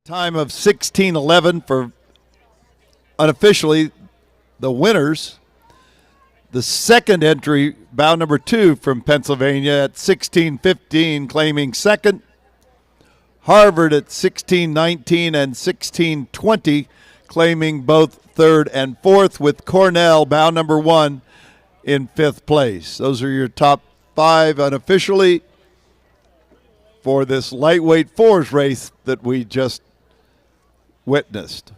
Time of 16:11 for unofficially the winners. The second entry, bow number 2 from Pennsylvania at 16:15, claiming second. Harvard at 16:19 and 16:20, claiming both third and fourth, with Cornell, bow number 1, in fifth place. Those are your top 5 unofficially for this lightweight fours race that we just witnessed.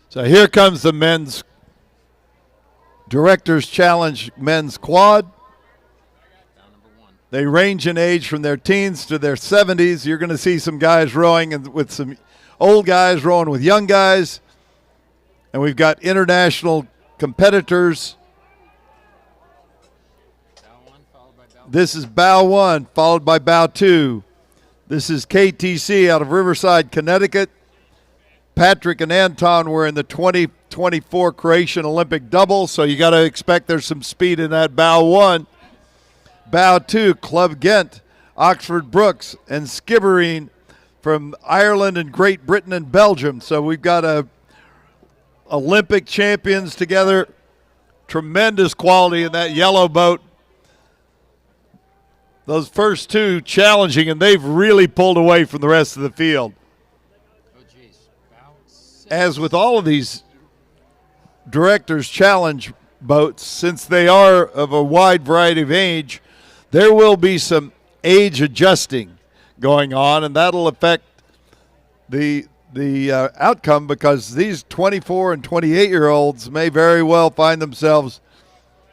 So here comes the men's Directors Challenge men's quad. They range in age from their teens to their 70s. You're going to see some guys rowing and with some old guys rowing with young guys. And we've got international competitors. This is bow 1, followed by bow 2. This is KTC out of Riverside, Connecticut. Patrick and Anton were in the 2024 Croatian Olympic double, so you got to expect there's some speed in that bow 1. Bow 2, Club Ghent, Oxford Brooks, and Skibbereen from Ireland and Great Britain and Belgium. So we've got Olympic champions together. Tremendous quality in that yellow boat. Those first 2 challenging, and they've really pulled away from the rest of the field. As with all of these Directors Challenge boats, since they are of a wide variety of age, there will be some age adjusting going on, and that'll affect the outcome, because these 24 and 28-year-olds may very well find themselves,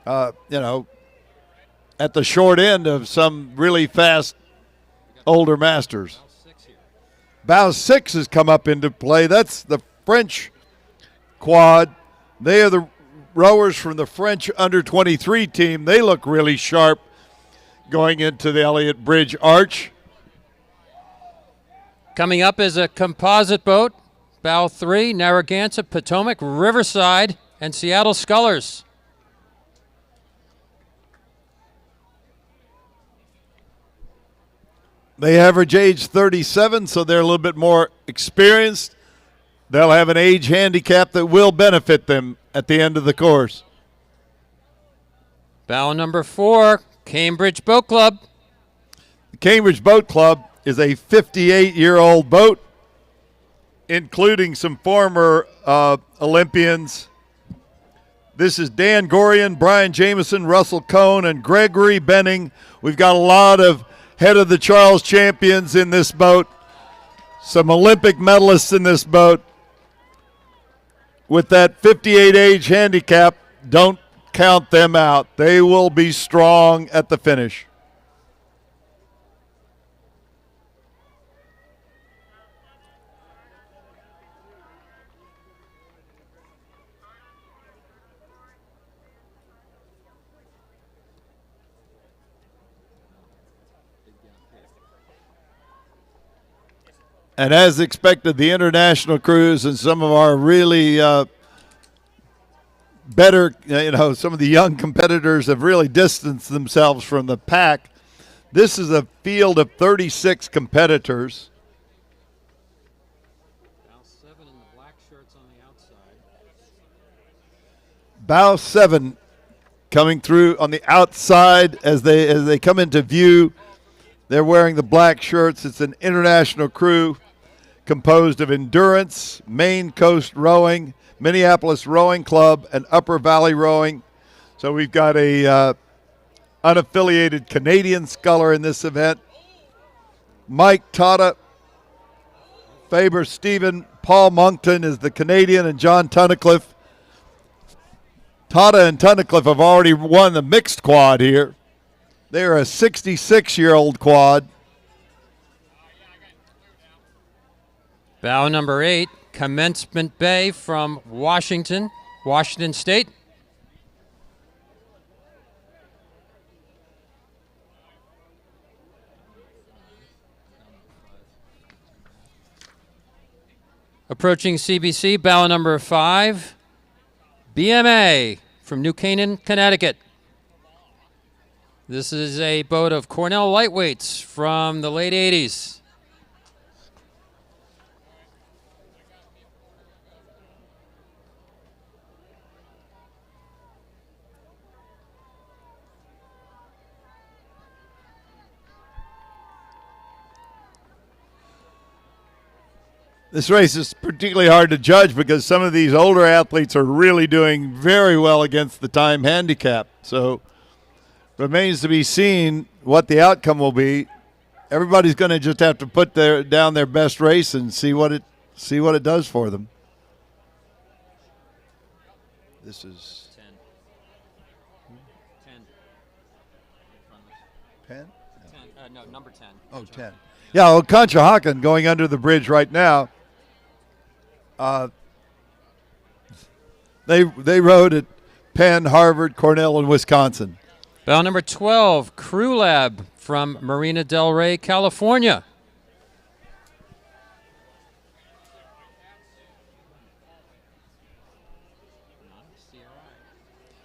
at the short end of some really fast older masters. Bow 6 has come up into play. That's the French quad. They are the rowers from the French under-23 team. They look really sharp going into the Elliott Bridge Arch. Coming up is a composite boat, bow 3, Narragansett, Potomac, Riverside, and Seattle Scullers. They average age 37, so they're a little bit more experienced. They'll have an age handicap that will benefit them at the end of the course. Bow number 4, Cambridge Boat Club. The Cambridge Boat Club is a 58-year-old boat, including some former Olympians. This is Dan Gorian, Brian Jameson, Russell Cohn, and Gregory Benning. We've got a lot of head of the Charles champions in this boat, some Olympic medalists in this boat. With that 58 age handicap, don't count them out. They will be strong at the finish. And as expected, the international crews and some of our really better, some of the young competitors have really distanced themselves from the pack. This is a field of 36 competitors. Bow 7 in the black shirts on the outside. Bow 7 coming through on the outside as they come into view. They're wearing the black shirts. It's an international crew composed of Endurance, Maine Coast Rowing, Minneapolis Rowing Club, and Upper Valley Rowing. So we've got a unaffiliated Canadian sculler in this event. Mike Tata, Faber Stephen, Paul Moncton is the Canadian, and John Tunnicliffe. Tata and Tunnicliffe have already won the mixed quad here. They're a 66-year-old quad. Bow number 8, Commencement Bay from Washington State. Approaching CBC, bow number 5, BMA from New Canaan, Connecticut. This is a boat of Cornell lightweights from the late 80s. This race is particularly hard to judge because some of these older athletes are really doing very well against the time handicap. So remains to be seen what the outcome will be. Everybody's going to just have to put down their best race and see what it does for them. This is 10. 10? No, number 10. Oh, 10. Yeah, well, Conshohocken going under the bridge right now. They rode at Penn, Harvard, Cornell, and Wisconsin. Bow number 12, Crew Lab from Marina Del Rey, California.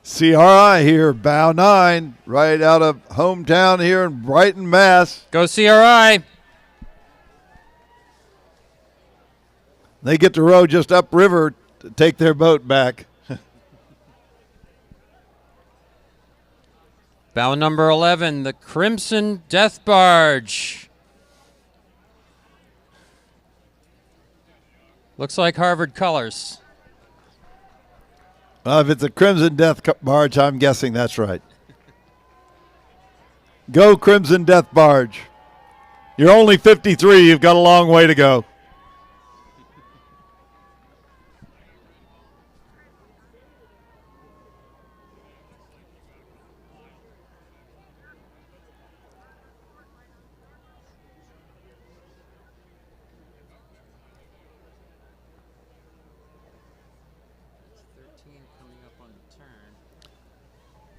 CRI here, bow 9, right out of hometown here in Brighton, Mass. Go CRI. They get to row just upriver to take their boat back. Bow number 11, the Crimson Death Barge. Looks like Harvard colors. If it's a Crimson Death Barge, I'm guessing that's right. Go Crimson Death Barge. You're only 53. You've got a long way to go.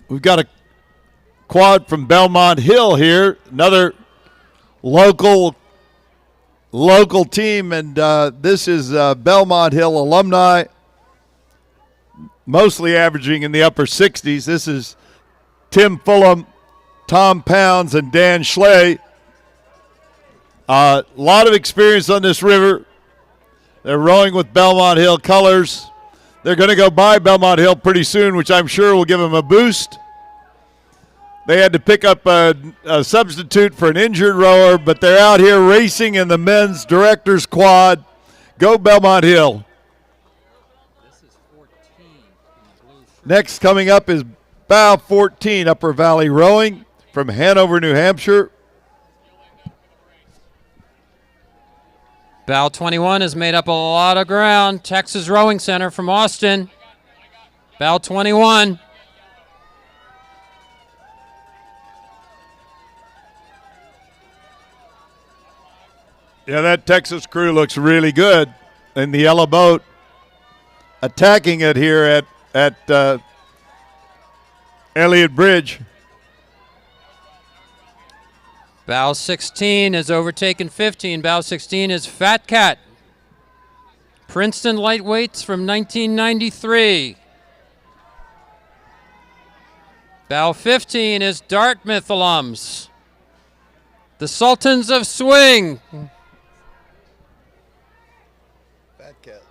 We've got a quad from Belmont Hill here, another local team, and this is Belmont Hill alumni, mostly averaging in the upper 60s. This is Tim Fulham, Tom Pounds, and Dan Schley. A lot of experience on this river. They're rowing with Belmont Hill colors. They're going to go by Belmont Hill pretty soon, which I'm sure will give them a boost. They had to pick up a substitute for an injured rower, but they're out here racing in the men's director's quad. Go Belmont Hill. This is 14. Next coming up is bow 14, Upper Valley Rowing from Hanover, New Hampshire. Bow 21 has made up a lot of ground. Texas Rowing Center from Austin. Bow 21. Yeah, that Texas crew looks really good in the yellow boat. Attacking it here at Elliott Bridge. Bow 16 has overtaken 15. Bow 16 is Fat Cat. Princeton lightweights from 1993. Bow 15 is Dartmouth alums. The Sultans of Swing. Fat Cat.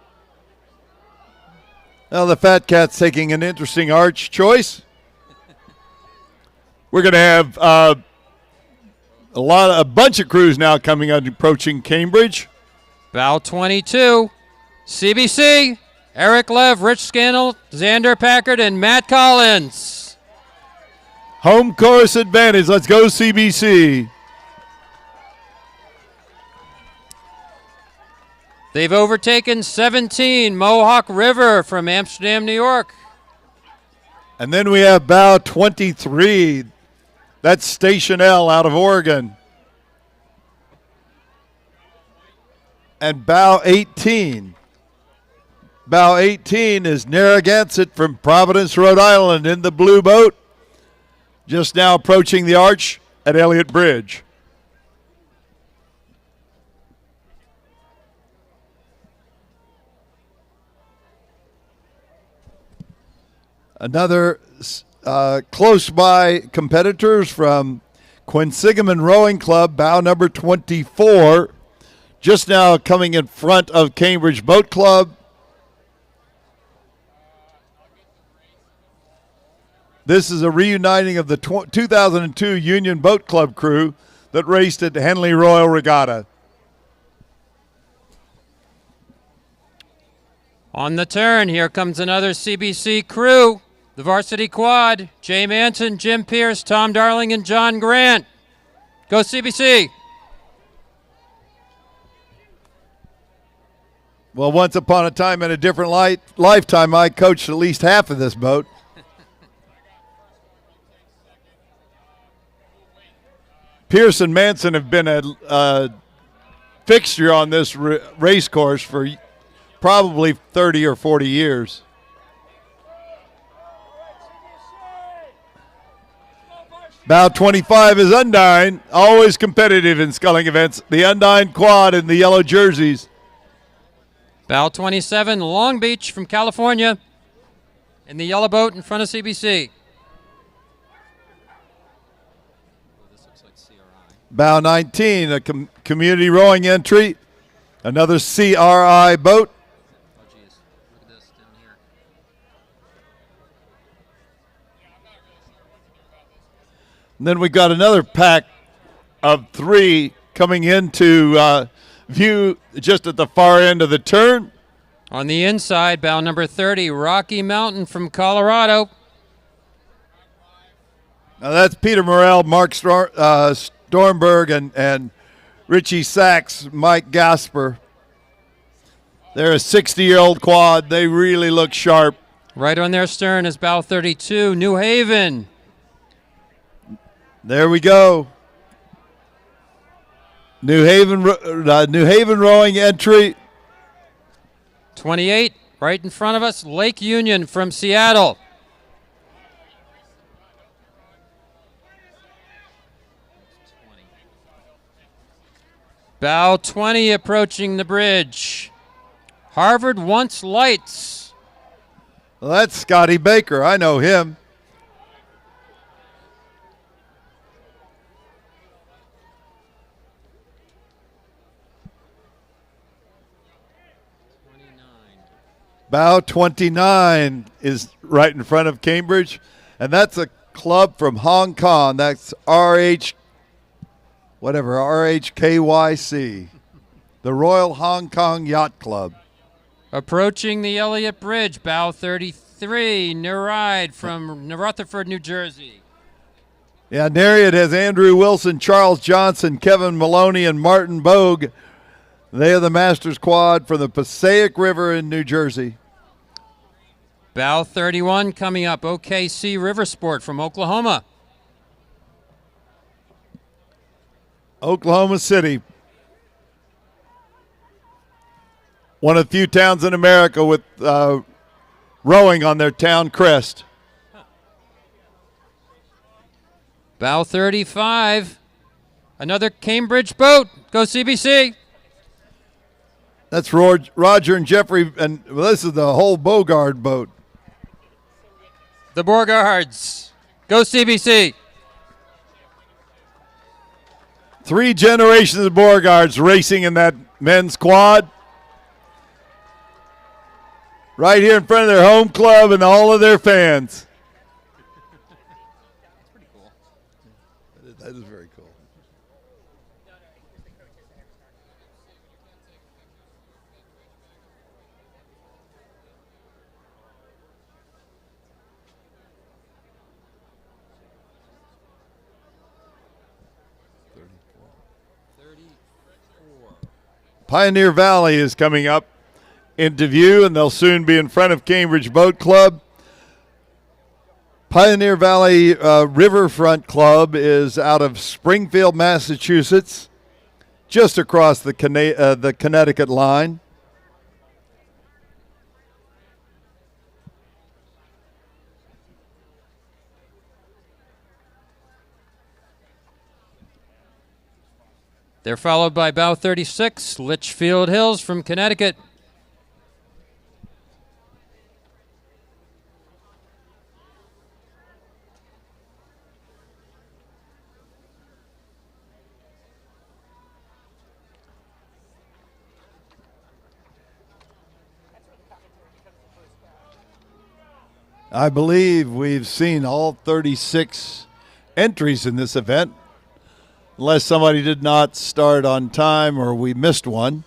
Well, the Fat Cat's taking an interesting arch choice. We're going to have a bunch of crews now coming out approaching Cambridge. Bow 22, CBC, Eric Lev, Rich Scannell, Xander Packard, and Matt Collins. Home course advantage. Let's go CBC. They've overtaken 17, Mohawk River from Amsterdam, New York. And then we have bow 23. That's Station L out of Oregon. And bow 18. Bow 18 is Narragansett from Providence, Rhode Island in the blue boat. Just now approaching the arch at Elliott Bridge. Another close by competitors from Quinsigamon Rowing Club, bow number 24, just now coming in front of Cambridge Boat Club. This is a reuniting of the 2002 Union Boat Club crew that raced at Henley Royal Regatta. On the turn, here comes another CBC crew. The varsity quad, Jay Manson, Jim Pierce, Tom Darling, and John Grant. Go CBC. Well, once upon a time in a different lifetime, I coached at least half of this boat. Pierce and Manson have been a fixture on this race course for probably 30 or 40 years. Bow 25 is Undyne, always competitive in sculling events. The Undyne quad in the yellow jerseys. Bow 27, Long Beach from California, in the yellow boat in front of CBC. Bow 19, a community rowing entry, another CRI boat. Oh, geez. Look at this down here. And then we've got another pack of three coming into view just at the far end of the turn. On the inside, bow number 30, Rocky Mountain from Colorado. Now that's Peter Morrell, Mark Stormberg, and Richie Sachs, Mike Gasper. They're a 60-year-old quad. They really look sharp. Right on their stern is bow 32, New Haven. There we go. New Haven rowing entry. 28, right in front of us, Lake Union from Seattle. Bow 20 approaching the bridge. Harvard Wants Lights. Well, that's Scotty Baker. I know him. Bow 29 is right in front of Cambridge, and that's a club from Hong Kong. That's RHKYC, the Royal Hong Kong Yacht Club. Approaching the Elliott Bridge, bow 33, Nereid from Rutherford, New Jersey. Yeah, Nereid has Andrew Wilson, Charles Johnson, Kevin Maloney, and Martin Bogue. They are the Masters quad from the Passaic River in New Jersey. Bow 31 coming up, OKC River Sport from Oklahoma. Oklahoma City. One of the few towns in America with rowing on their town crest. Bow 35, another Cambridge boat. Go CBC. That's Roger and Jeffrey, and this is the whole Bogard boat. The Borgards. Go CBC. 3 generations of Borgards racing in that men's quad. Right here in front of their home club and all of their fans. That's pretty cool. That is very cool. Pioneer Valley is coming up into view, and they'll soon be in front of Cambridge Boat Club. Pioneer Valley Riverfront Club is out of Springfield, Massachusetts, just across the Connecticut line. They're followed by bow 36, Litchfield Hills from Connecticut. I believe we've seen all 36 entries in this event, unless somebody did not start on time or we missed one.